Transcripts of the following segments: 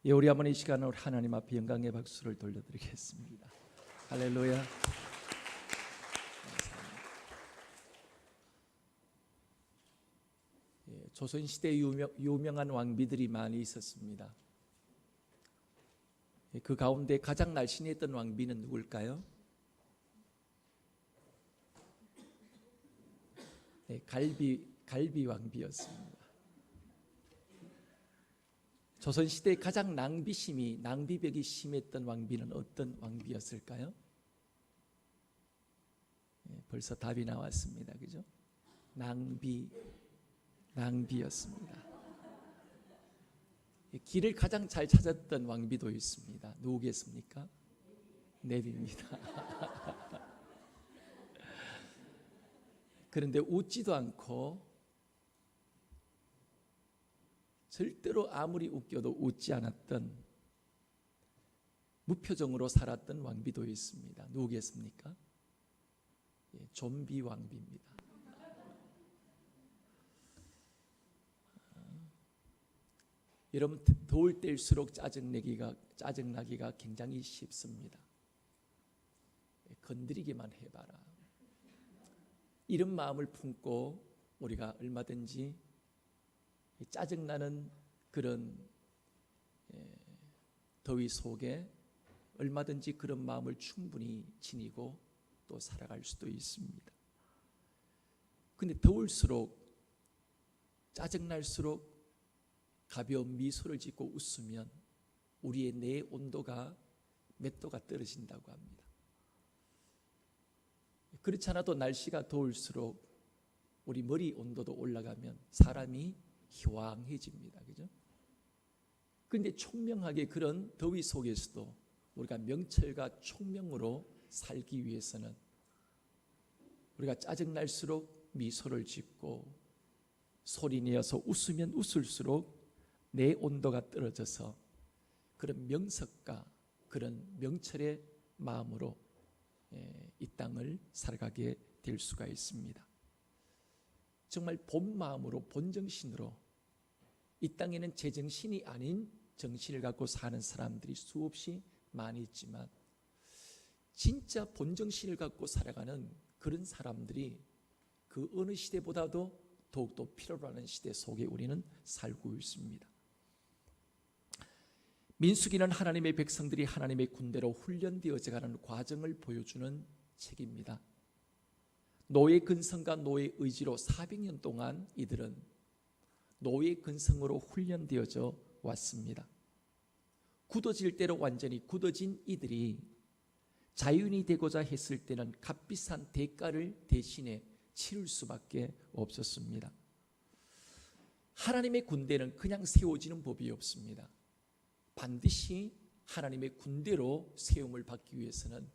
예, 우리 한번 이 시간을 하나님 앞에 영광의 박수를 돌려드리겠습니다. 할렐루야. 예, 조선시대 유명한 왕비들이 많이 있었습니다. 예, 그 가운데 가장 날씬했던 왕비는 누굴까요? 네, 갈비 왕비였습니다. 조선시대에 가장 낭비벽이 심했던 왕비는 어떤 왕비였을까요? 예, 벌써 답이 나왔습니다. 그죠? 낭비였습니다. 예, 길을 가장 잘 찾았던 왕비도 있습니다. 누구겠습니까? 네비입니다. 그런데 웃지도 않고 절대로 아무리 웃겨도 웃지 않았던 무표정으로 살았던 왕비도 있습니다. 누구겠습니까? 예, 좀비 왕비입니다. 여러분, 더울 때일수록 짜증나기가 굉장히 쉽습니다. 예, 건드리기만 해봐라. 이런 마음을 품고 우리가 얼마든지 짜증나는 그런 더위 속에 얼마든지 그런 마음을 충분히 지니고 또 살아갈 수도 있습니다. 근데 더울수록 짜증날수록 가벼운 미소를 짓고 웃으면 우리의 내 온도가 몇 도가 떨어진다고 합니다. 그렇지 않아도 날씨가 더울수록 우리 머리 온도도 올라가면 사람이 희왕해집니다. 그죠? 그런데 총명하게 그런 더위 속에서도 우리가 명철과 총명으로 살기 위해서는 우리가 짜증날수록 미소를 짓고 소리내어서 웃으면 웃을수록 내 온도가 떨어져서 그런 명석과 그런 명철의 마음으로 이 땅을 살아가게 될 수가 있습니다. 정말 본 마음으로 본 정신으로 이 땅에는 제정신이 아닌 정신을 갖고 사는 사람들이 수없이 많이 있지만 진짜 본 정신을 갖고 살아가는 그런 사람들이 그 어느 시대보다도 더욱더 필요로 하는 시대 속에 우리는 살고 있습니다. 민수기는 하나님의 백성들이 하나님의 군대로 훈련되어져 가는 과정을 보여주는 책입니다. 노예 근성과 노예 의지로 400년 동안 이들은 노예 근성으로 훈련되어져 왔습니다. 굳어질 대로 완전히 굳어진 이들이 자유인이 되고자 했을 때는 값비싼 대가를 대신에 치를 수밖에 없었습니다. 하나님의 군대는 그냥 세워지는 법이 없습니다. 반드시 하나님의 군대로 세움을 받기 위해서는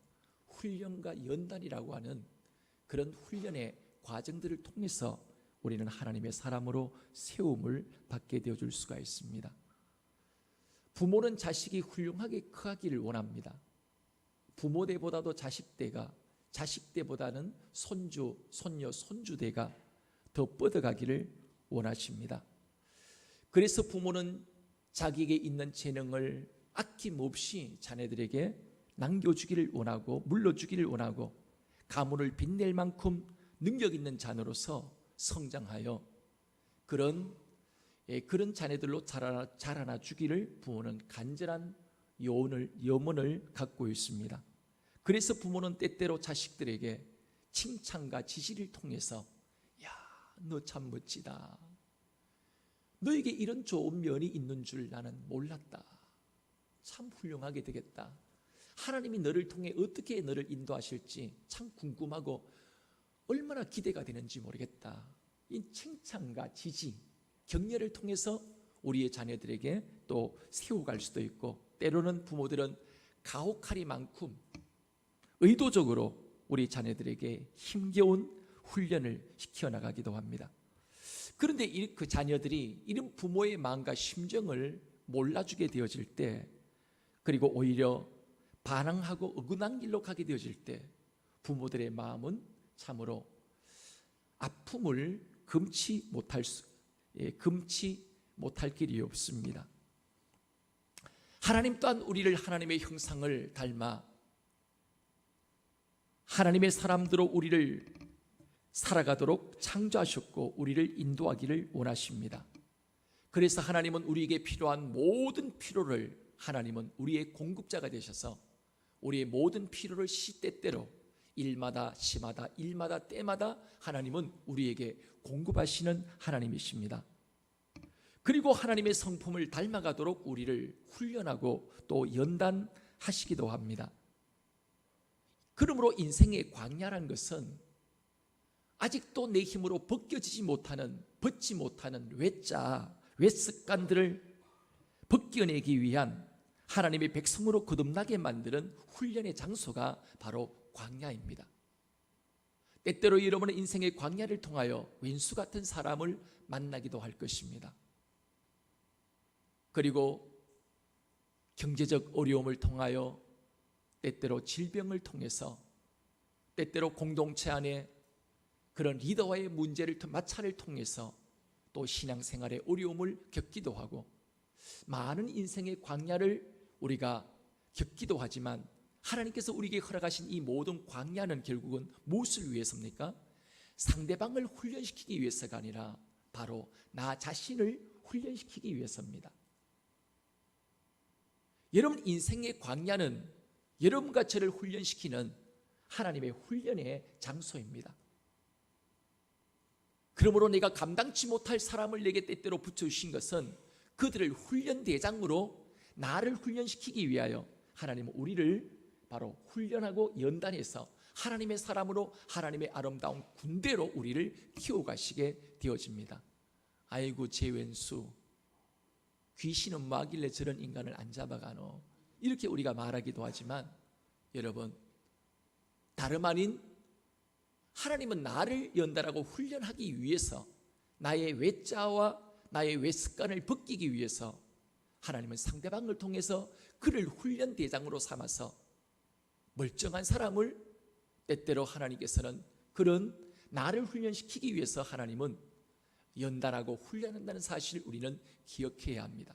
훈련과 연단이라고 하는 그런 훈련의 과정들을 통해서 우리는 하나님의 사람으로 세움을 받게 되어줄 수가 있습니다. 부모는 자식이 훌륭하게 커가기를 원합니다. 부모 때보다도 자식 때보다는 손주, 손녀, 손주대가 더 뻗어가기를 원하십니다. 그래서 부모는 자기에게 있는 재능을 아낌없이 자녀들에게 남겨주기를 원하고 물려주기를 원하고 가문을 빛낼 만큼 능력 있는 자녀로서 성장하여 그런 자녀들로 자라나 주기를 부모는 간절한 염원을 갖고 있습니다. 그래서 부모는 때때로 자식들에게 칭찬과 지지를 통해서 야, 너 참 멋지다. 너에게 이런 좋은 면이 있는 줄 나는 몰랐다. 참 훌륭하게 되겠다. 하나님이 너를 통해 어떻게 너를 인도하실지 참 궁금하고 얼마나 기대가 되는지 모르겠다. 이 칭찬과 지지, 격려를 통해서 우리의 자녀들에게 또 세워갈 수도 있고 때로는 부모들은 가혹하리만큼 의도적으로 우리 자녀들에게 힘겨운 훈련을 시켜나가기도 합니다. 그런데 그 자녀들이 이런 부모의 마음과 심정을 몰라주게 되어질 때 그리고 오히려 반항하고 어긋난 길로 가게 되어질 때 부모들의 마음은 참으로 아픔을 금치 못할 길이 없습니다. 하나님 또한 우리를 하나님의 형상을 닮아 하나님의 사람들로 우리를 살아가도록 창조하셨고 우리를 인도하기를 원하십니다. 그래서 하나님은 우리에게 필요한 모든 필요를 하나님은 우리의 공급자가 되셔서 우리의 모든 필요를 시때때로 일마다 시마다 일마다 때마다 하나님은 우리에게 공급하시는 하나님이십니다. 그리고 하나님의 성품을 닮아가도록 우리를 훈련하고 또 연단하시기도 합니다. 그러므로 인생의 광야란 것은 아직도 내 힘으로 벗겨지지 못하는, 벗지 못하는 외습관들을 벗겨내기 위한 하나님의 백성으로 거듭나게 만드는 훈련의 장소가 바로 광야입니다. 때때로 여러분의 인생의 광야를 통하여 왼수 같은 사람을 만나기도 할 것입니다. 그리고 경제적 어려움을 통하여 때때로 질병을 통해서 때때로 공동체 안에 그런 리더와의 문제를 마찰을 통해서 또 신앙생활의 어려움을 겪기도 하고 많은 인생의 광야를 우리가 겪기도 하지만 하나님께서 우리에게 허락하신 이 모든 광야는 결국은 무엇을 위해서입니까? 상대방을 훈련시키기 위해서가 아니라 바로 나 자신을 훈련시키기 위해서입니다. 여러분 인생의 광야는 여러분과 저를 훈련시키는 하나님의 훈련의 장소입니다. 그러므로 내가 감당치 못할 사람을 내게 때때로 붙여주신 것은 그들을 훈련 대장으로 나를 훈련시키기 위하여 하나님은 우리를 바로 훈련하고 연단해서 하나님의 사람으로 하나님의 아름다운 군대로 우리를 키워가시게 되어집니다. 아이고 제 왼수 귀신은 뭐하길래 저런 인간을 안 잡아가노, 이렇게 우리가 말하기도 하지만 여러분 다름 아닌 하나님은 나를 연단하고 훈련하기 위해서 나의 외자와 나의 외습관을 벗기기 위해서 하나님은 상대방을 통해서 그를 훈련 대장으로 삼아서 멀쩡한 사람을 때때로 하나님께서는 그런 나를 훈련시키기 위해서 하나님은 연단하고 훈련한다는 사실을 우리는 기억해야 합니다.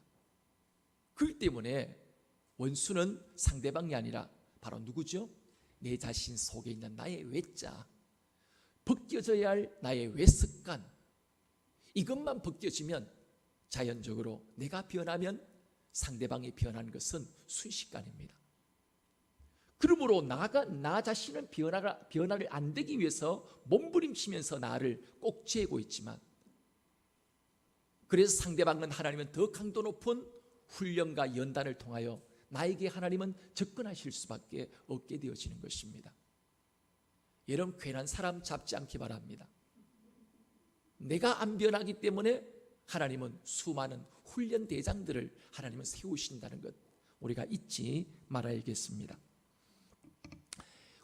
그렇기 때문에 원수는 상대방이 아니라 바로 누구죠? 내 자신 속에 있는 나의 외자, 벗겨져야 할 나의 외습관, 이것만 벗겨지면 자연적으로 내가 변하면 상대방이 변하는 것은 순식간입니다. 그러므로 나 자신은 변화를 안 되기 위해서 몸부림치면서 나를 꼭 쥐고 있지만, 그래서 상대방은 하나님은 더 강도 높은 훈련과 연단을 통하여 나에게 하나님은 접근하실 수밖에 없게 되어지는 것입니다. 여러분 괜한 사람 잡지 않기 바랍니다. 내가 안 변하기 때문에 하나님은 수많은 훈련 대장들을 하나님은 세우신다는 것 우리가 잊지 말아야겠습니다.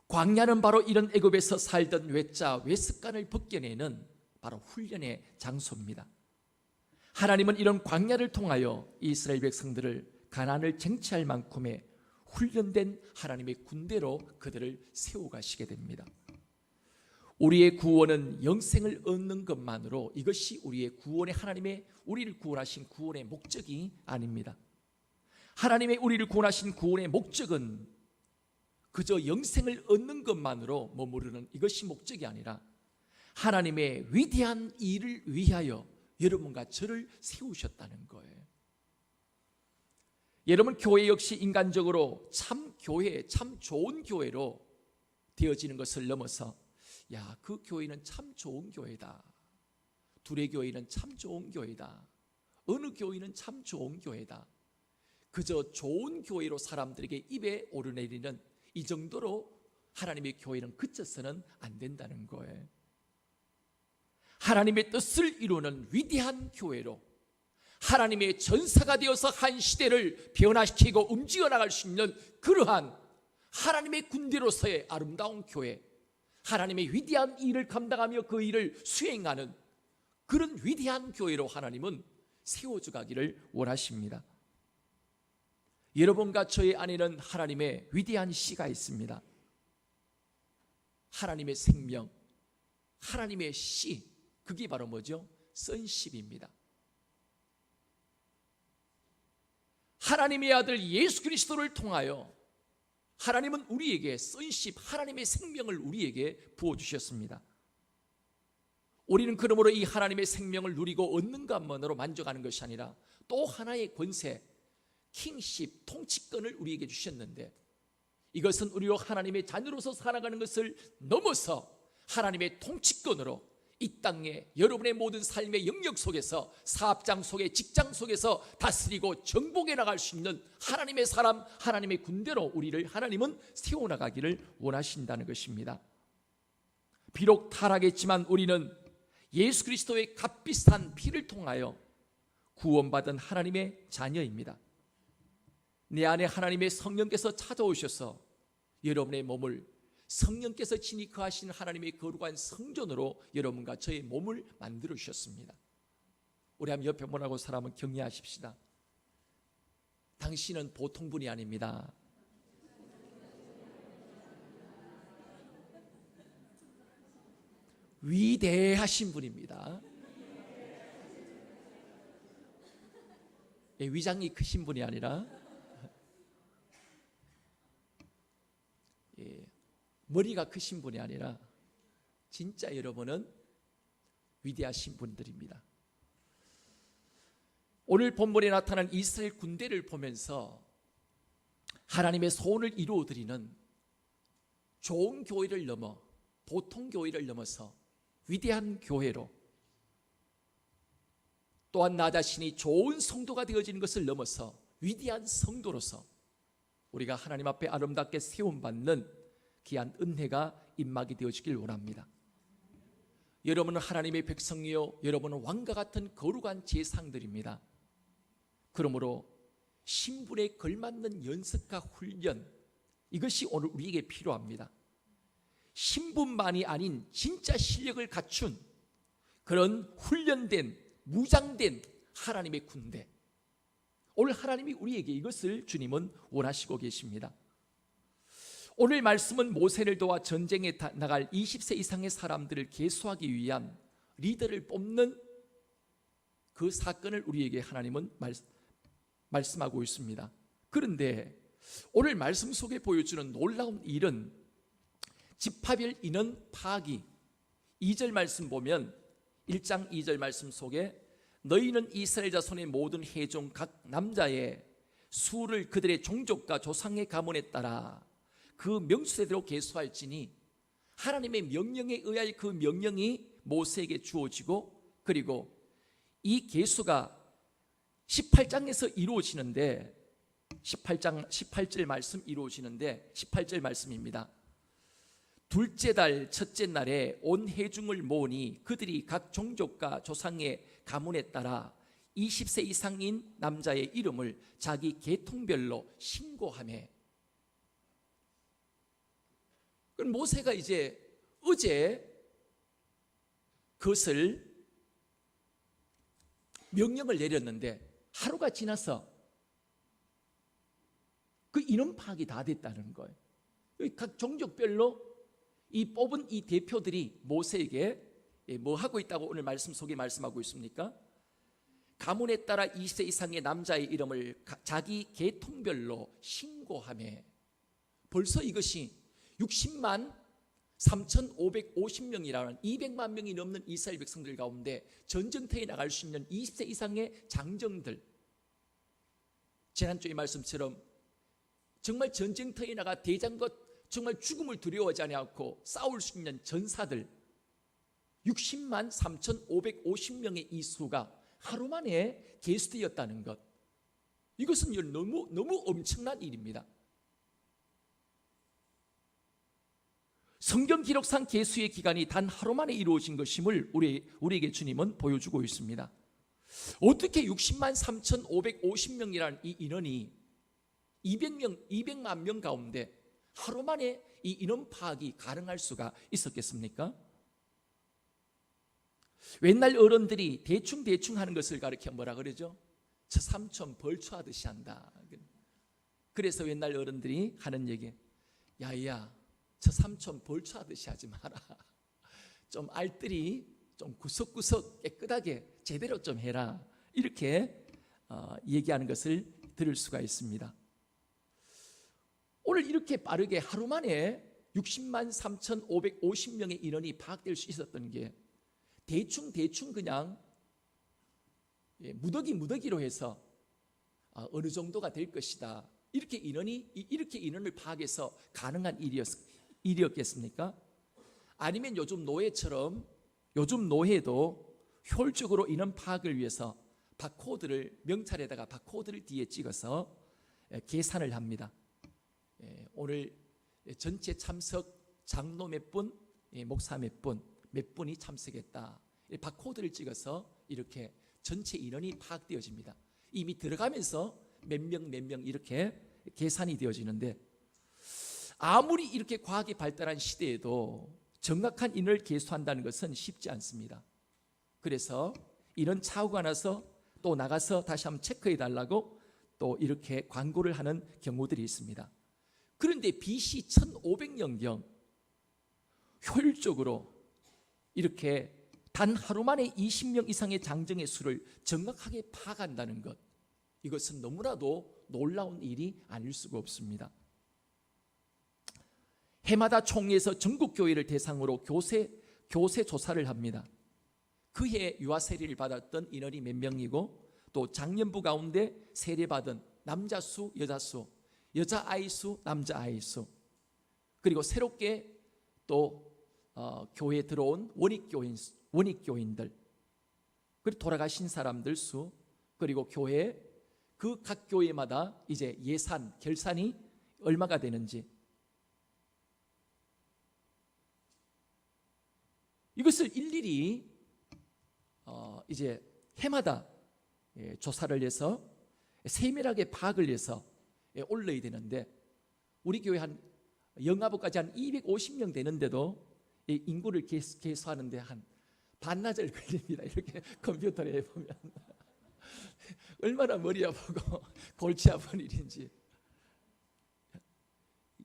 광야는 바로 이런 애굽에서 살던 외자, 외습관을 벗겨내는 바로 훈련의 장소입니다. 하나님은 이런 광야를 통하여 이스라엘 백성들을 가나안을 쟁취할 만큼의 훈련된 하나님의 군대로 그들을 세워가시게 됩니다. 우리의 구원은 영생을 얻는 것만으로 이것이 우리의 구원의 하나님의 우리를 구원하신 구원의 목적이 아닙니다. 하나님의 우리를 구원하신 구원의 목적은 그저 영생을 얻는 것만으로 머무르는 이것이 목적이 아니라 하나님의 위대한 일을 위하여 여러분과 저를 세우셨다는 거예요. 여러분 교회 역시 인간적으로 참 교회, 참 좋은 교회로 되어지는 것을 넘어서 야, 그 교회는 참 좋은 교회다, 둘의 교회는 참 좋은 교회다, 어느 교회는 참 좋은 교회다, 그저 좋은 교회로 사람들에게 입에 오르내리는 이 정도로 하나님의 교회는 그쳐서는 안 된다는 거예요. 하나님의 뜻을 이루는 위대한 교회로 하나님의 전사가 되어서 한 시대를 변화시키고 움직여 나갈 수 있는 그러한 하나님의 군대로서의 아름다운 교회, 하나님의 위대한 일을 감당하며 그 일을 수행하는 그런 위대한 교회로 하나님은 세워져 가기를 원하십니다. 여러분과 저의 안에는 하나님의 위대한 씨가 있습니다. 하나님의 생명, 하나님의 씨, 그게 바로 뭐죠? 선십입니다. 하나님의 아들 예수 그리스도를 통하여 하나님은 우리에게 sonship, 하나님의 생명을 우리에게 부어주셨습니다. 우리는 그러므로 이 하나님의 생명을 누리고 얻는 것만으로 만족하는 것이 아니라 또 하나의 권세, 킹십, 통치권을 우리에게 주셨는데, 이것은 우리로 하나님의 자녀로서 살아가는 것을 넘어서 하나님의 통치권으로 이 땅에 여러분의 모든 삶의 영역 속에서, 사업장 속에, 직장 속에서 다스리고 정복해 나갈 수 있는 하나님의 사람, 하나님의 군대로 우리를 하나님은 세워나가기를 원하신다는 것입니다. 비록 타락했지만 우리는 예수 그리스도의 값비싼 피를 통하여 구원받은 하나님의 자녀입니다. 내 안에 하나님의 성령께서 찾아오셔서 여러분의 몸을 성령께서 친히 거하시는 하나님의 거룩한 성전으로 여러분과 저의 몸을 만들어 주셨습니다. 우리 한번 옆에 분하고 사람은 격려하십시다. 당신은 보통 분이 아닙니다. 위대하신 분입니다. 위장이 크신 분이 아니라 머리가 크신 분이 아니라 진짜 여러분은 위대하신 분들입니다. 오늘 본문에 나타난 이스라엘 군대를 보면서 하나님의 소원을 이루어드리는 좋은 교회를 넘어, 보통 교회를 넘어서 위대한 교회로, 또한 나 자신이 좋은 성도가 되어지는 것을 넘어서 위대한 성도로서 우리가 하나님 앞에 아름답게 세움받는 귀한 은혜가 임막이 되어지길 원합니다. 여러분은 하나님의 백성이요, 여러분은 왕과 같은 거룩한 제상들입니다. 그러므로 신분에 걸맞는 연습과 훈련, 이것이 오늘 우리에게 필요합니다. 신분만이 아닌 진짜 실력을 갖춘 그런 훈련된, 무장된 하나님의 군대, 오늘 하나님이 우리에게 이것을 주님은 원하시고 계십니다. 오늘 말씀은 모세를 도와 전쟁에 나갈 20세 이상의 사람들을 계수하기 위한 리더를 뽑는 그 사건을 우리에게 하나님은 말씀하고 있습니다. 그런데 오늘 말씀 속에 보여주는 놀라운 일은 지파별 인원 파악이, 2절 말씀 보면 1장 2절 말씀 속에 너희는 이스라엘 자손의 모든 회중 각 남자의 수를 그들의 종족과 조상의 가문에 따라 그 명수대로 계수할지니, 하나님의 명령에 의하여 그 명령이 모세에게 주어지고, 그리고 이 계수가 18장에서 이루어지는데 18장 18절 말씀 이루어지는데 18절 말씀입니다. 둘째 달 첫째 날에 온 회중을 모으니 그들이 각 종족과 조상의 가문에 따라 20세 이상인 남자의 이름을 자기 계통별로 신고하며, 모세가 이제 어제 그것을 명령을 내렸는데 하루가 지나서 그 인원 파악이 다 됐다는 거예요. 각 종족별로 이 뽑은 이 대표들이 모세에게 뭐 하고 있다고 오늘 말씀 속에 말씀하고 있습니까? 가문에 따라 20세 이상의 남자의 이름을 자기 계통별로 신고하며, 벌써 이것이 60만 3,550명이라는 200만 명이 넘는 이스라엘 백성들 가운데 전쟁터에 나갈 수 있는 20세 이상의 장정들, 지난주의 말씀처럼 정말 전쟁터에 나가 대장과 정말 죽음을 두려워하지 않고 싸울 수 있는 전사들 60만 3,550명의 이 수가 하루 만에 계수되었다는 것, 이것은 너무 엄청난 일입니다. 성경 기록상 계수의 기간이 단 하루 만에 이루어진 것임을 우리에게 주님은 보여주고 있습니다. 어떻게 60만 3,550명이라는 이 인원이 200만 명 가운데 하루 만에 이 인원 파악이 가능할 수가 있었겠습니까? 옛날 어른들이 대충 하는 것을 가르쳐 뭐라 그러죠? 저 삼촌 벌초하듯이 한다. 그래서 옛날 어른들이 하는 얘기, 야야 저 삼촌 벌초하듯이 하지 마라. 좀 알뜰히 좀 구석구석 깨끗하게 제대로 좀 해라. 이렇게 얘기하는 것을 들을 수가 있습니다. 오늘 이렇게 빠르게 하루 만에 60만 3,550명의 인원이 파악될 수 있었던 게 대충 그냥 무더기로 해서 어느 정도가 될 것이다, 이렇게 인원을 파악해서 가능한 일이었겠습니까? 아니면 요즘 노회도 효율적으로 인원 파악을 위해서 명찰에다가 바코드를 뒤에 찍어서 계산을 합니다. 오늘 전체 참석 장로 몇 분, 목사 몇 분이 참석했다, 바코드를 찍어서 이렇게 전체 인원이 파악되어집니다. 이미 들어가면서 몇 명 이렇게 계산이 되어지는데, 아무리 이렇게 과학이 발달한 시대에도 정확한 인원을 계수한다는 것은 쉽지 않습니다. 그래서 이런 착오가 나서 또 나가서 다시 한번 체크해 달라고 또 이렇게 광고를 하는 경우들이 있습니다. 그런데 BC 1500년경 효율적으로 이렇게 단 하루 만에 20명 이상의 장정의 수를 정확하게 파악한다는 것, 이것은 너무나도 놀라운 일이 아닐 수가 없습니다. 해마다 총회에서 전국 교회를 대상으로 교세 조사를 합니다. 그해 유아 세례를 받았던 인원이 몇 명이고, 또 장년부 가운데 세례받은 남자 수, 여자 수, 여자아이 수, 남자아이 수, 그리고 새롭게 또 교회에 들어온 원익교인들, 그리고 돌아가신 사람들 수, 그리고 교회 각 교회마다 이제 결산이 얼마가 되는지, 이것을 일일이 이제 해마다 조사를 해서 세밀하게 파악을 해서 올려야 되는데, 우리 교회 영아부까지 한 250명 되는데도 인구를 계수하는데 한 반나절 걸립니다. 이렇게 컴퓨터에 해보면 얼마나 머리 아프고 골치 아픈 일인지.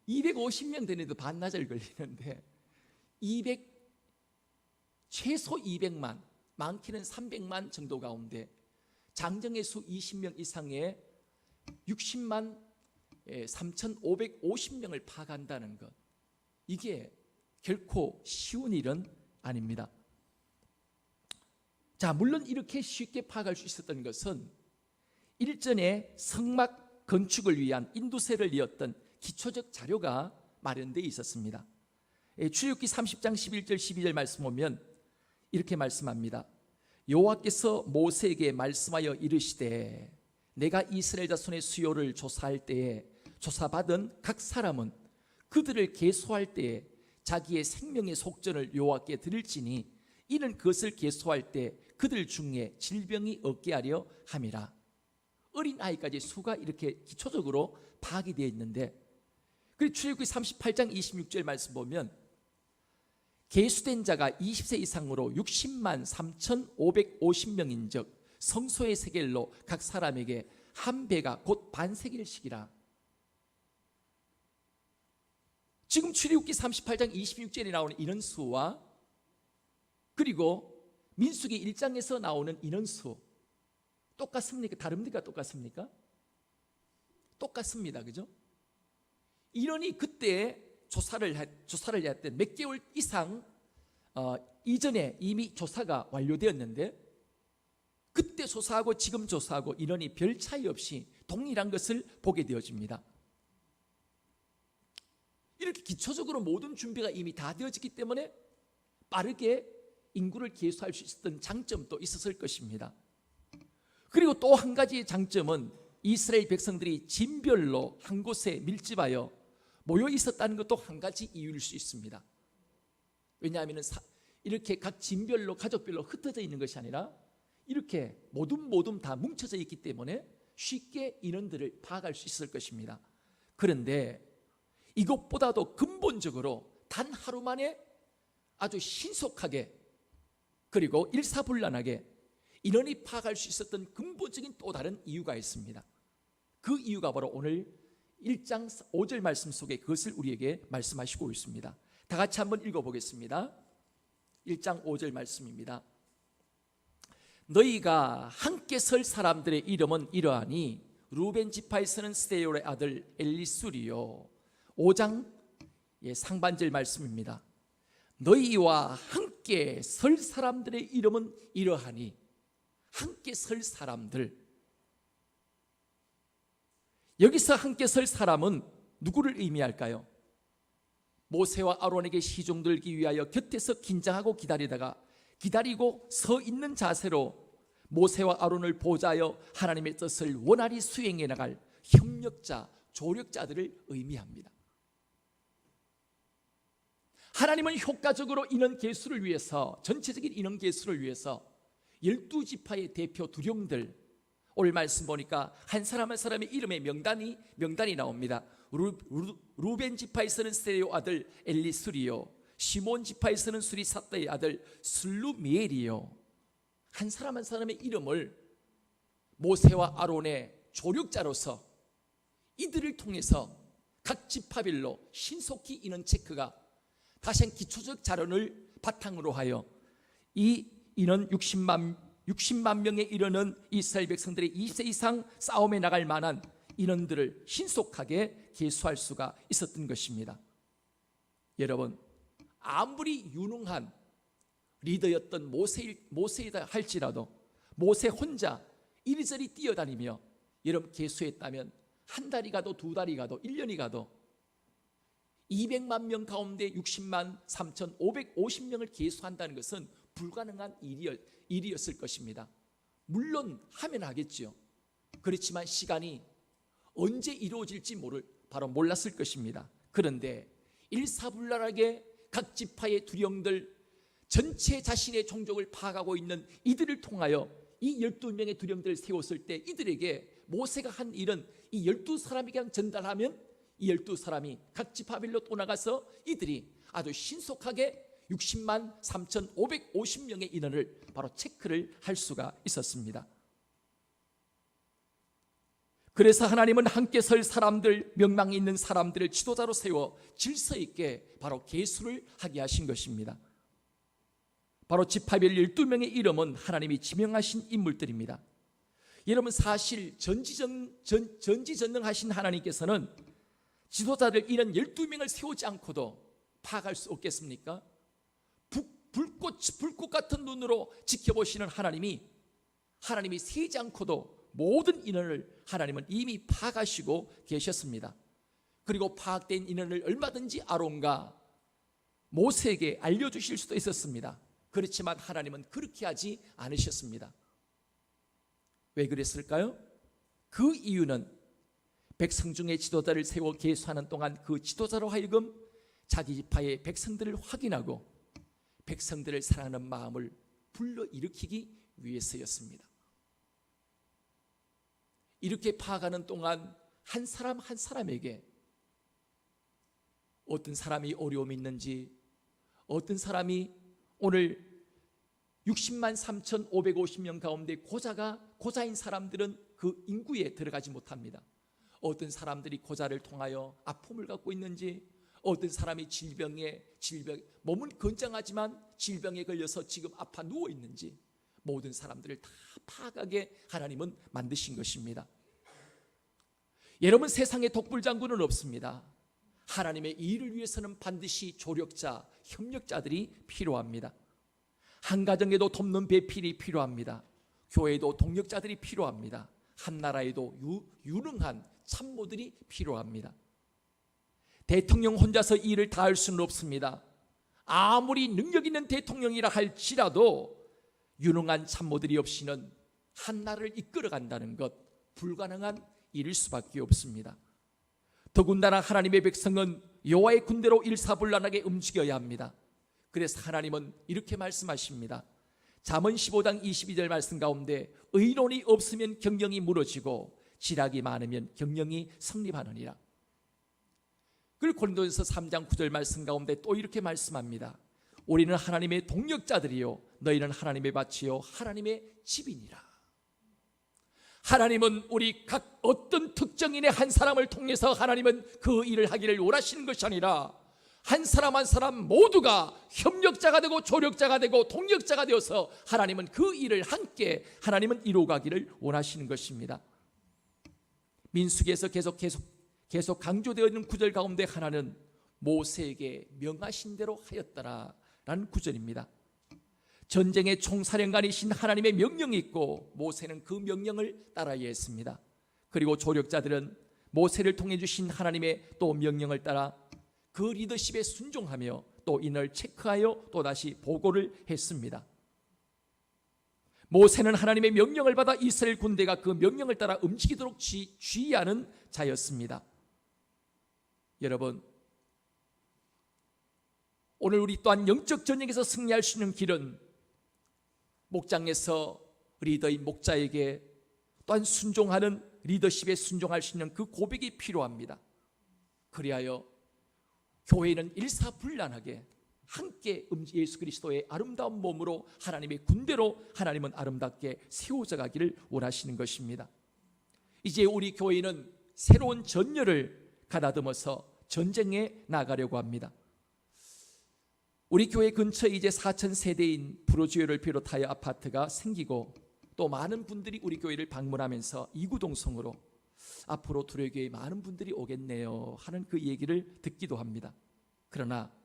250명 되는데도 반나절 걸리는데, 최소 200만, 많게는 300만 정도 가운데 장정의 수 20명 이상의 60만 3,550명을 파악한다는 것, 이게 결코 쉬운 일은 아닙니다. 자, 물론 이렇게 쉽게 파악할 수 있었던 것은 일전에 성막 건축을 위한 인두세를 이었던 기초적 자료가 마련되어 있었습니다. 출애굽기 30장 11절 12절 말씀 보면 이렇게 말씀합니다. 여호와께서 모세에게 말씀하여 이르시되, 내가 이스라엘 자손의 수요를 조사할 때에 조사받은 각 사람은 그들을 계수할 때에 자기의 생명의 속전을 여호와께 드릴지니, 이는 그것을 계수할 때 그들 중에 질병이 없게 하려 함이라. 어린 아이까지 수가 이렇게 기초적으로 파악이 되어 있는데, 그리고 출애굽기 38장 26절 말씀 보면 계수된 자가 20세 이상으로 60만 3,550명인즉 성소의 세겔로 각 사람에게 한 배가 곧 반세겔씩이라. 지금 출애굽기 38장 26절에 나오는 인원수와 그리고 민수기 1장에서 나오는 인원수 똑같습니까? 다릅니까? 똑같습니까? 똑같습니다. 그죠? 인원이 그때 조사를 했던 몇 개월 이상 이전에 이미 조사가 완료되었는데, 그때 조사하고 지금 조사하고 인원이 별 차이 없이 동일한 것을 보게 되어집니다. 이렇게 기초적으로 모든 준비가 이미 다 되어졌기 때문에 빠르게 인구를 계수할 수 있었던 장점도 있었을 것입니다. 그리고 또 한 가지 장점은 이스라엘 백성들이 진별로 한 곳에 밀집하여 모여 있었다는 것도 한 가지 이유일 수 있습니다. 왜냐하면 이렇게 각 진별로 가족별로 흩어져 있는 것이 아니라 이렇게 모둠 다 뭉쳐져 있기 때문에 쉽게 인원들을 파악할 수 있을 것입니다. 그런데 이것보다도 근본적으로 단 하루 만에 아주 신속하게 그리고 일사불란하게 인원이 파악할 수 있었던 근본적인 또 다른 이유가 있습니다. 그 이유가 바로 오늘 1장 5절 말씀 속에 그것을 우리에게 말씀하시고 있습니다. 다 같이 한번 읽어보겠습니다. 1장 5절 말씀입니다. 너희가 함께 설 사람들의 이름은 이러하니 루벤 지파에서는 스데요의 아들 엘리수리요. 5장 상반절 말씀입니다. 너희와 함께 설 사람들의 이름은 이러하니, 함께 설 사람들, 여기서 함께 설 사람은 누구를 의미할까요? 모세와 아론에게 시종 들기 위하여 곁에서 긴장하고 기다리고 서 있는 자세로 모세와 아론을 보좌하여 하나님의 뜻을 원활히 수행해 나갈 협력자, 조력자들을 의미합니다. 하나님은 효과적으로 인원 계수를 위해서, 전체적인 인원 계수를 위해서 12지파의 대표 두령들, 오늘 말씀 보니까 한 사람 한 사람의 이름의 명단이 나옵니다. 루벤 지파에서는 스데요 아들 엘리수리요, 시몬 지파에서는 수리사다의 아들 슬루미엘이요. 한 사람 한 사람의 이름을 모세와 아론의 조력자로서 이들을 통해서 각 지파별로 신속히 인원 체크가, 다시 한 기초적 자료를 바탕으로 하여 이 인원 60만 명에 이르는 이스라엘 백성들의 20세 이상 싸움에 나갈 만한 인원들을 신속하게 계수할 수가 있었던 것입니다. 여러분, 아무리 유능한 리더였던 모세이다 할지라도 모세 혼자 이리저리 뛰어다니며 여러분 계수했다면 한 달이 가도 두 달이 가도 1년이 가도 200만 명 가운데 60만 3,550명을 계수한다는 것은 불가능한 일이었을 것입니다. 물론 하면 하겠지요. 그렇지만 시간이 언제 이루어질지 바로 몰랐을 것입니다. 그런데 일사불란하게 각 지파의 두령들, 전체 자신의 종족을 파악하고 있는 이들을 통하여 이 12명의 두령들을 세웠을 때 이들에게 모세가 한 일은 이 12사람에게 전달하면 이 12사람이 각 지파별로 떠나가서 이들이 아주 신속하게 60만 3,550명의 인원을 바로 체크를 할 수가 있었습니다. 그래서 하나님은 함께 설 사람들, 명망 있는 사람들을 지도자로 세워 질서 있게 바로 계수를 하게 하신 것입니다. 바로 지파별 12명의 이름은 하나님이 지명하신 인물들입니다. 여러분, 사실 전지전능하신 하나님께서는 지도자들 이런 12명을 세우지 않고도 파악할 수 없겠습니까? 불꽃 같은 눈으로 지켜보시는 하나님이 세지 않고도 모든 인원을 하나님은 이미 파악하시고 계셨습니다. 그리고 파악된 인원을 얼마든지 아론과 모세에게 알려주실 수도 있었습니다. 그렇지만 하나님은 그렇게 하지 않으셨습니다. 왜 그랬을까요? 그 이유는 백성 중에 지도자를 세워 계수하는 동안 그 지도자로 하여금 자기 지파의 백성들을 확인하고 백성들을 사랑하는 마음을 불러일으키기 위해서였습니다. 이렇게 파악하는 동안 한 사람 한 사람에게 어떤 사람이 어려움이 있는지, 어떤 사람이 오늘 60만 3,550명 가운데 고자인 사람들은 그 인구에 들어가지 못합니다. 어떤 사람들이 고자를 통하여 아픔을 갖고 있는지, 어떤 사람이 몸은 건장하지만 질병에 걸려서 지금 아파 누워 있는지, 모든 사람들을 다 파악하게 하나님은 만드신 것입니다. 여러분, 세상에 독불장군은 없습니다. 하나님의 일을 위해서는 반드시 조력자, 협력자들이 필요합니다. 한 가정에도 돕는 배필이 필요합니다. 교회에도 동력자들이 필요합니다. 한 나라에도 유능한 참모들이 필요합니다. 대통령 혼자서 이 일을 다 할 수는 없습니다. 아무리 능력 있는 대통령이라 할지라도 유능한 참모들이 없이는 한 나라를 이끌어간다는 것 불가능한 일일 수밖에 없습니다. 더군다나 하나님의 백성은 여호와의 군대로 일사불란하게 움직여야 합니다. 그래서 하나님은 이렇게 말씀하십니다. 잠언 15장 22절 말씀 가운데 의론이 없으면 경영이 무너지고 지략이 많으면 경영이 성립하느니라. 그리고 고린도전서 3장 9절 말씀 가운데 또 이렇게 말씀합니다. 우리는 하나님의 동력자들이요 너희는 하나님의 밭이요 하나님의 집이니라. 하나님은 우리 각 어떤 특정인의 한 사람을 통해서 하나님은 그 일을 하기를 원하시는 것이 아니라 한 사람 한 사람 모두가 협력자가 되고 조력자가 되고 동력자가 되어서 하나님은 그 일을 함께 하나님은 이루어가기를 원하시는 것입니다. 민수기에서 계속 강조되어 있는 구절 가운데 하나는 모세에게 명하신 대로 하였더라라는 구절입니다. 전쟁의 총사령관이신 하나님의 명령이 있고 모세는 그 명령을 따라야 했습니다. 그리고 조력자들은 모세를 통해 주신 하나님의 또 명령을 따라 그 리더십에 순종하며 또 이날 체크하여 또다시 보고를 했습니다. 모세는 하나님의 명령을 받아 이스라엘 군대가 그 명령을 따라 움직이도록 지휘하는 자였습니다. 여러분, 오늘 우리 또한 영적 전쟁에서 승리할 수 있는 길은 목장에서 리더인 목자에게 또한 순종하는 리더십에 순종할 수 있는 그 고백이 필요합니다. 그리하여 교회는 일사불란하게 함께 예수 그리스도의 아름다운 몸으로 하나님의 군대로 하나님은 아름답게 세워져 가기를 원하시는 것입니다. 이제 우리 교회는 새로운 전열을 가다듬어서 전쟁에 나가려고 합니다. 우리 교회 근처에 이제 4,000세대인 프로지오를 비롯하여 아파트가 생기고 또 많은 분들이 우리 교회를 방문하면서 이구동성으로 앞으로 두려교회에 많은 분들이 오겠네요 하는 그 얘기를 듣기도 합니다. 그러나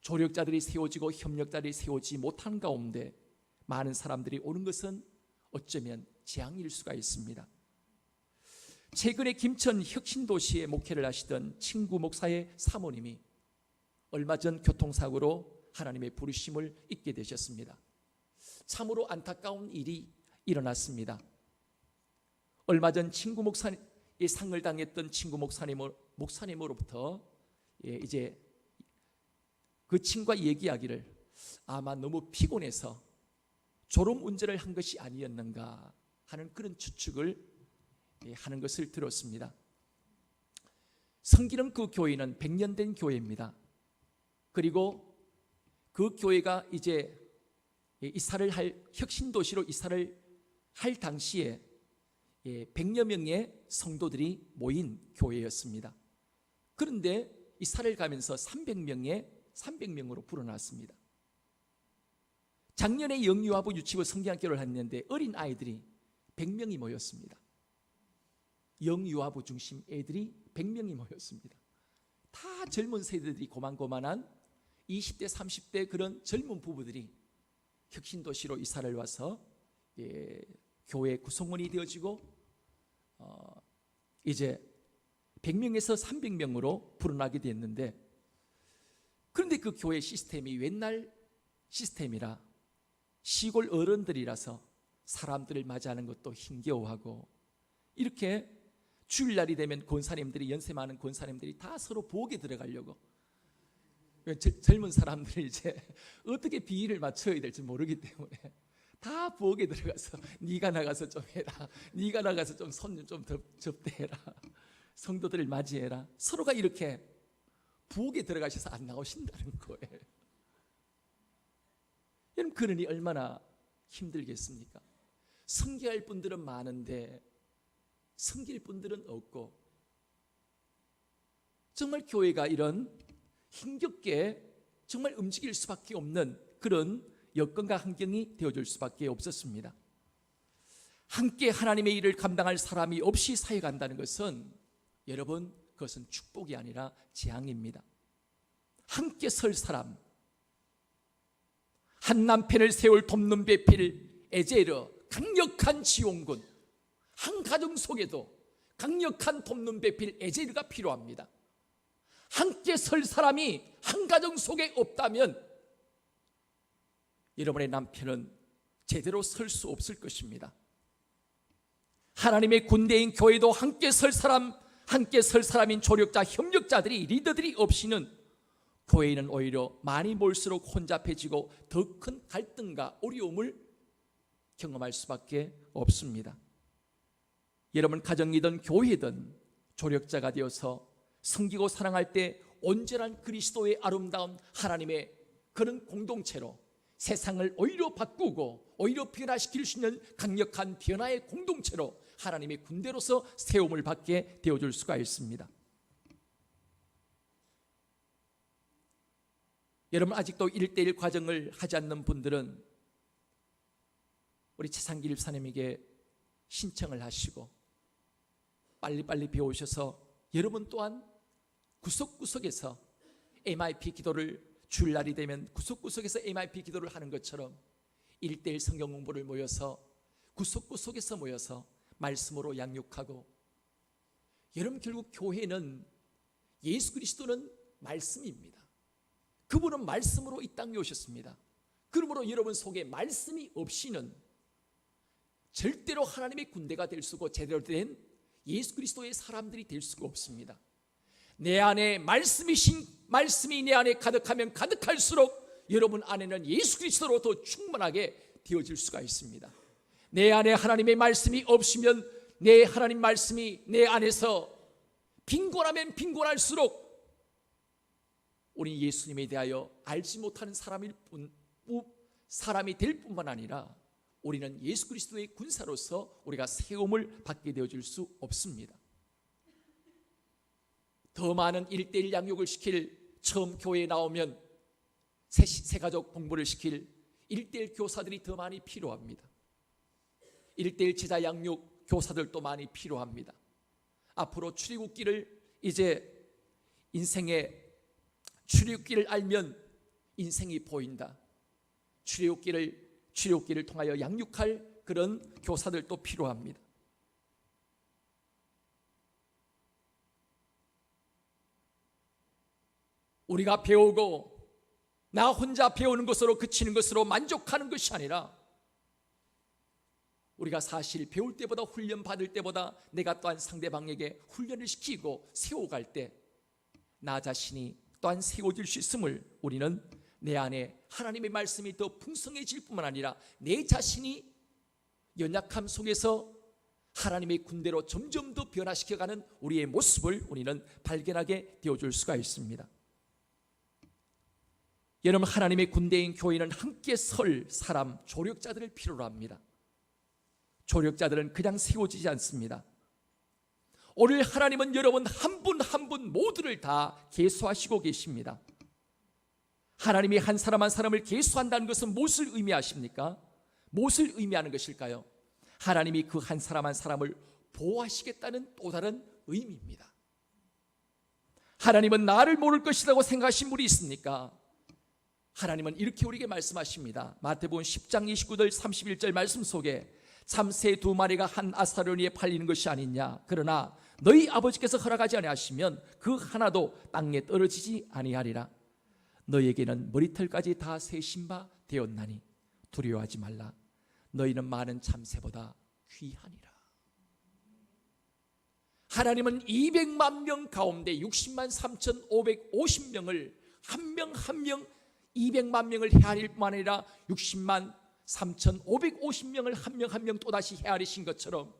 조력자들이 세워지고 협력자들이 세워지지 못한 가운데 많은 사람들이 오는 것은 어쩌면 재앙일 수가 있습니다. 최근에 김천 혁신도시에 목회를 하시던 친구 목사의 사모님이 얼마 전 교통사고로 하나님의 부르심을 잊게 되셨습니다. 참으로 안타까운 일이 일어났습니다. 얼마 전 친구 목사의 상을 당했던 친구 목사님으로부터 이제 그 친구가 얘기하기를 아마 너무 피곤해서 졸음 운전을 한 것이 아니었는가 하는 그런 추측을 하는 것을 들었습니다. 성기름 그 교회는 100년 된 교회입니다. 그리고 그 교회가 이제 이사를 할 혁신도시로 이사를 할 당시에 100여 명의 성도들이 모인 교회였습니다. 그런데 이사를 가면서 300명으로 불어났습니다. 작년에 영유아부 유치부 성경학교를 했는데 어린 아이들이 100명이 모였습니다. 영유아부 중심 애들이 100명이 모였습니다. 다 젊은 세대들이 고만고만한 20대 30대 그런 젊은 부부들이 혁신도시로 이사를 와서 교회 구성원이 되어지고 이제 100명에서 300명으로 불어나게 됐는데, 그런데 그 교회 시스템이 옛날 시스템이라 시골 어른들이라서 사람들을 맞이하는 것도 힘겨워하고, 이렇게 주일날이 되면 권사님들이, 연세 많은 권사님들이 다 서로 부엌에 들어가려고, 젊은 사람들이 이제 어떻게 비위를 맞춰야 될지 모르기 때문에 다 부엌에 들어가서 네가 나가서 좀 해라, 네가 나가서 좀 손 좀 접대해라, 성도들을 맞이해라, 서로가 이렇게 부엌에 들어가셔서 안 나오신다는 거예요. 여러분, 그러니 얼마나 힘들겠습니까? 섬겨할 분들은 많은데 섬길 분들은 없고, 정말 교회가 이런 힘겹게 정말 움직일 수밖에 없는 그런 여건과 환경이 되어줄 수밖에 없었습니다. 함께 하나님의 일을 감당할 사람이 없이 사역한다는 것은, 여러분, 그것은 축복이 아니라 재앙입니다. 함께 설 사람, 한 남편을 세월 돕는 배필 에제르, 강력한 지원군, 한 가정 속에도 강력한 돕는 배필 에제르가 필요합니다. 함께 설 사람이 한 가정 속에 없다면 여러분의 남편은 제대로 설 수 없을 것입니다. 하나님의 군대인 교회도 함께 설 사람인 조력자, 협력자들이, 리더들이 없이는 교회는 오히려 많이 몰수록 혼잡해지고 더 큰 갈등과 어려움을 경험할 수밖에 없습니다. 여러분, 가정이든 교회든 조력자가 되어서 섬기고 사랑할 때 온전한 그리스도의 아름다운 하나님의 그런 공동체로 세상을 오히려 바꾸고 오히려 변화시킬 수 있는 강력한 변화의 공동체로 하나님의 군대로서 세움을 받게 되어줄 수가 있습니다. 여러분, 아직도 1:1 과정을 하지 않는 분들은 우리 최상길 집사님에게 신청을 하시고, 빨리빨리 배우셔서 여러분 또한 구석구석에서 MIP 기도를 주일날이 되면 구석구석에서 MIP 기도를 하는 것처럼 1:1 성경 공부를 모여서 구석구석에서 모여서 말씀으로 양육하고, 여러분 결국 교회는 예수 그리스도는 말씀입니다. 그분은 말씀으로 이 땅에 오셨습니다. 그러므로 여러분 속에 말씀이 없이는 절대로 하나님의 군대가 될 수고 제대로 된 예수 그리스도의 사람들이 될 수가 없습니다. 내 안에 말씀이 내 안에 가득하면 가득할수록 여러분 안에는 예수 그리스도로 더 충만하게 되어질 수가 있습니다. 내 안에 하나님의 말씀이 없으면 내 하나님 말씀이 내 안에서 빈곤하면 빈곤할수록 우리 예수님에 대하여 알지 못하는 사람이 될 뿐만 아니라 우리는 예수 그리스도의 군사로서 우리가 세움을 받게 되어질 수 없습니다. 더 많은 1:1 양육을 시킬, 처음 교회에 나오면 새가족 공부를 시킬 1:1 교사들이 더 많이 필요합니다. 1:1 제자 양육 교사들도 많이 필요합니다. 앞으로 출애굽기를 이제 인생의 출애굽기를 알면 인생이 보인다. 출애굽기를 통하여 양육할 그런 교사들도 필요합니다. 우리가 배우고 나 혼자 배우는 것으로 그치는 것으로 만족하는 것이 아니라 우리가 사실 배울 때보다 훈련 받을 때보다 내가 또한 상대방에게 훈련을 시키고 세워갈 때 나 자신이 또한 세워질 수 있음을 우리는 내 안에 하나님의 말씀이 더 풍성해질 뿐만 아니라 내 자신이 연약함 속에서 하나님의 군대로 점점 더 변화시켜가는 우리의 모습을 우리는 발견하게 되어줄 수가 있습니다. 여러분, 하나님의 군대인 교회는 함께 설 사람, 조력자들을 필요로 합니다. 조력자들은 그냥 세워지지 않습니다. 오늘 하나님은 여러분 한 분 한 분 모두를 다 계수하시고 계십니다. 하나님이 한 사람 한 사람을 계수한다는 것은 무엇을 의미하십니까? 무엇을 의미하는 것일까요? 하나님이 그 한 사람 한 사람을 보호하시겠다는 또 다른 의미입니다. 하나님은 나를 모를 것이라고 생각하신 분이 있습니까? 하나님은 이렇게 우리에게 말씀하십니다. 마태복음 10장 29절 31절 말씀 속에 참새 2마리가 한 아사르니에 팔리는 것이 아니냐. 그러나 너희 아버지께서 허락하지 아니하시면 그 하나도 땅에 떨어지지 아니하리라. 너희에게는 머리털까지 다 세신 바 되었나니 두려워하지 말라. 너희는 많은 참새보다 귀하니라. 하나님은 200만 명 가운데 60만 3,550명을 한 명 한 명 200만 명을 헤아릴 뿐만 아니라 60만 3,550명을 한 명 한 명 또다시 헤아리신 것처럼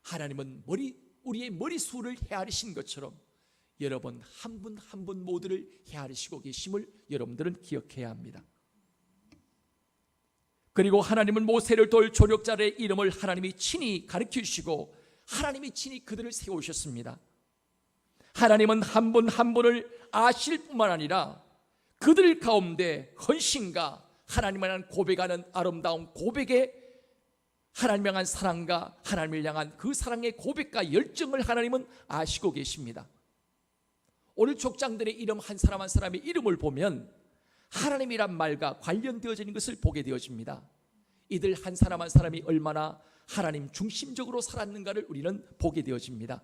하나님은 우리의 머리수를 헤아리신 것처럼 여러분 한 분 한 분 모두를 헤아리시고 계심을 여러분들은 기억해야 합니다. 그리고 하나님은 모세를 돌 조력자의 이름을 하나님이 친히 가르쳐 주시고 하나님이 친히 그들을 세우셨습니다. 하나님은 한 분 한 분을 아실 뿐만 아니라 그들 가운데 헌신과 하나님을 향한 고백하는 아름다운 고백에 하나님을 향한 사랑과 하나님을 향한 그 사랑의 고백과 열정을 하나님은 아시고 계십니다. 오늘 족장들의 이름 한 사람 한 사람의 이름을 보면 하나님이란 말과 관련되어지는 것을 보게 되어집니다. 이들 한 사람 한 사람이 얼마나 하나님 중심적으로 살았는가를 우리는 보게 되어집니다.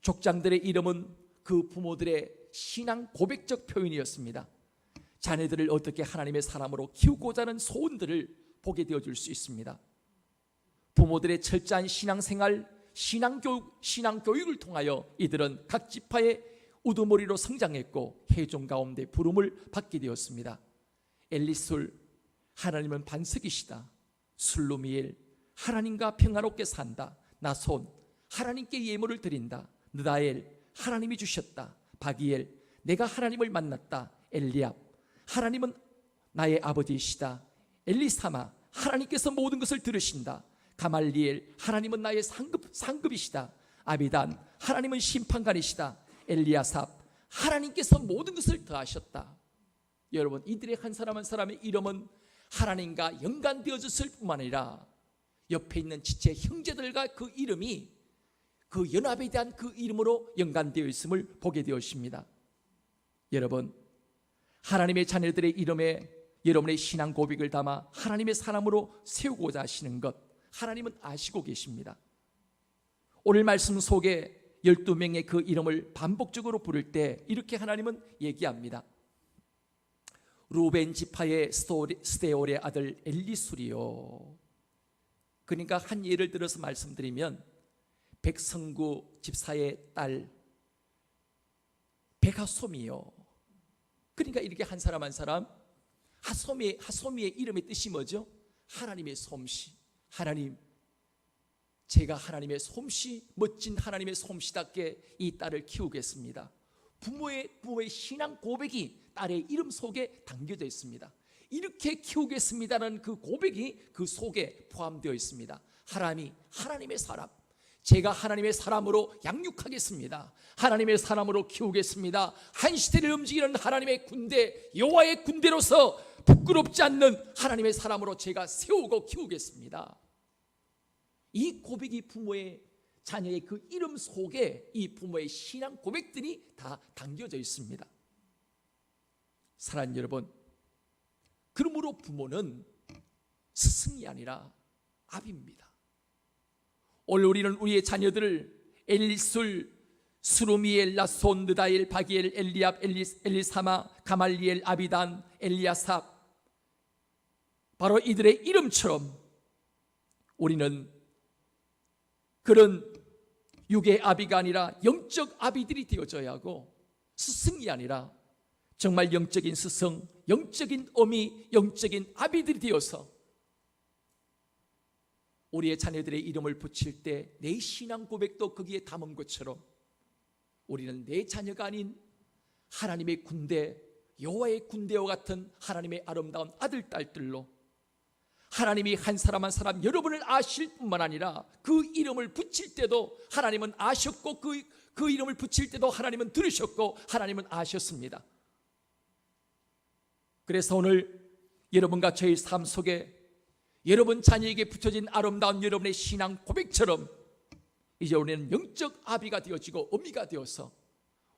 족장들의 이름은 그 부모들의 신앙 고백적 표현이었습니다. 자녀들을 어떻게 하나님의 사람으로 키우고자 하는 소원들을 보게 되어줄 수 있습니다. 부모들의 철저한 신앙생활, 신앙교육을 통하여 이들은 각 지파의 우두머리로 성장했고 회종 가운데 부름을 받게 되었습니다. 엘리술, 하나님은 반석이시다. 술루미엘, 하나님과 평화롭게 산다. 나손, 하나님께 예물을 드린다. 느다엘, 하나님이 주셨다. 바기엘, 내가 하나님을 만났다. 엘리압, 하나님은 나의 아버지이시다. 엘리사마, 하나님께서 모든 것을 들으신다. 가말리엘, 하나님은 나의 상급이시다. 아비단, 하나님은 심판관이시다. 엘리야삽, 하나님께서 모든 것을 더하셨다. 여러분, 이들의 한 사람 한 사람의 이름은 하나님과 연관되어졌을 뿐만 아니라 옆에 있는 지체 형제들과 그 이름이 그 연합에 대한 그 이름으로 연관되어 있음을 보게 되었습니다. 여러분, 하나님의 자녀들의 이름에 여러분의 신앙 고백을 담아 하나님의 사람으로 세우고자 하시는 것 하나님은 아시고 계십니다. 오늘 말씀 속에 12명의 그 이름을 반복적으로 부를 때 이렇게 하나님은 얘기합니다. 루벤 지파의 스데올의 아들 엘리술이요. 그러니까 한 예를 들어서 말씀드리면 백성구 집사의 딸 백하솜이요. 그러니까 이렇게 한 사람 한 사람 하솜이의 이름의 뜻이 뭐죠? 하나님의 솜씨. 하나님, 제가 하나님의 솜씨, 멋진 하나님의 솜씨답게 이 딸을 키우겠습니다. 부모의 신앙 고백이 딸의 이름 속에 담겨져 있습니다. 이렇게 키우겠습니다라는 그 고백이 그 속에 포함되어 있습니다. 하나님의 사람, 제가 하나님의 사람으로 양육하겠습니다. 하나님의 사람으로 키우겠습니다. 한 시대를 움직이는 하나님의 군대, 여호와의 군대로서 부끄럽지 않는 하나님의 사람으로 제가 세우고 키우겠습니다. 이 고백이 부모의 자녀의 그 이름 속에 이 부모의 신앙 고백들이 다 담겨져 있습니다. 사랑하는 여러분, 그러므로 부모는 스승이 아니라 아비입니다. 오늘 우리는 우리의 자녀들을 엘리술, 수루미엘, 나손, 느다엘, 바기엘, 엘리압, 엘리사마, 가말리엘, 아비단, 엘리야삽, 바로 이들의 이름처럼 우리는 그런 육의 아비가 아니라 영적 아비들이 되어져야 하고, 스승이 아니라 정말 영적인 스승, 영적인 어미, 영적인 아비들이 되어서 우리의 자녀들의 이름을 붙일 때 내 신앙 고백도 거기에 담은 것처럼 우리는 내 자녀가 아닌 하나님의 군대, 여호와의 군대와 같은 하나님의 아름다운 아들, 딸들로 하나님이 한 사람 한 사람 여러분을 아실 뿐만 아니라 그 이름을 붙일 때도 하나님은 아셨고 그 이름을 붙일 때도 하나님은 들으셨고 하나님은 아셨습니다. 그래서 오늘 여러분과 저의 삶 속에 여러분 자녀에게 붙여진 아름다운 여러분의 신앙 고백처럼 이제 우리는 영적 아비가 되어지고 어미가 되어서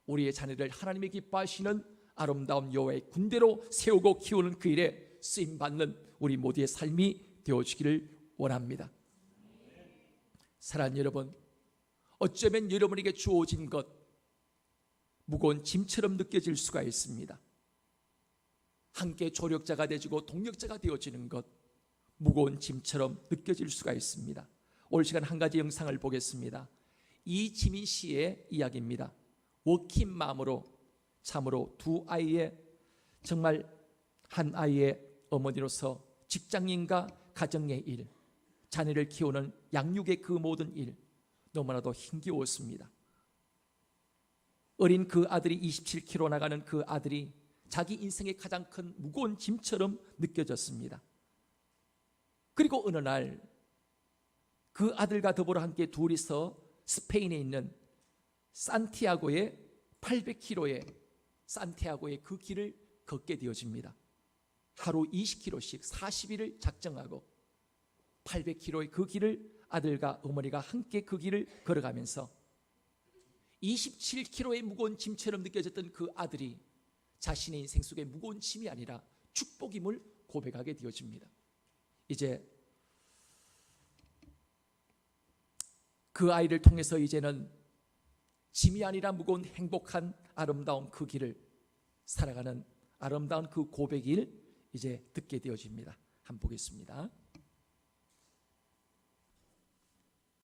우리의 자녀를 하나님이 기뻐하시는 아름다운 여호와의 군대로 세우고 키우는 그 일에 쓰임받는 우리 모두의 삶이 되어지기를 원합니다. 사랑하는 여러분, 어쩌면 여러분에게 주어진 것 무거운 짐처럼 느껴질 수가 있습니다. 함께 조력자가 되어지고 동력자가 되어지는 것 무거운 짐처럼 느껴질 수가 있습니다. 올 시간 한 가지 영상을 보겠습니다. 이지민 씨의 이야기입니다. 워킹 맘으로 참으로 두 아이의 정말 한 아이의 어머니로서 직장인과 가정의 일, 자녀를 키우는 양육의 그 모든 일 너무나도 힘겨웠습니다. 어린 그 아들이 27km 나가는 그 아들이 자기 인생의 가장 큰 무거운 짐처럼 느껴졌습니다. 그리고 어느 날 그 아들과 더불어 함께 둘이서 스페인에 있는 산티아고의 800km의 산티아고의 그 길을 걷게 되어집니다. 하루 20km씩 40일을 작정하고 800km의 그 길을 아들과 어머니가 함께 그 길을 걸어가면서 27km의 무거운 짐처럼 느껴졌던 그 아들이 자신의 인생 속에 무거운 짐이 아니라 축복임을 고백하게 되어집니다. 이제 그 아이를 통해서 이제는 짐이 아니라 무거운 행복한 아름다운 그 길을 살아가는 아름다운 그 고백을 이제 듣게 되어집니다. 한번 보겠습니다.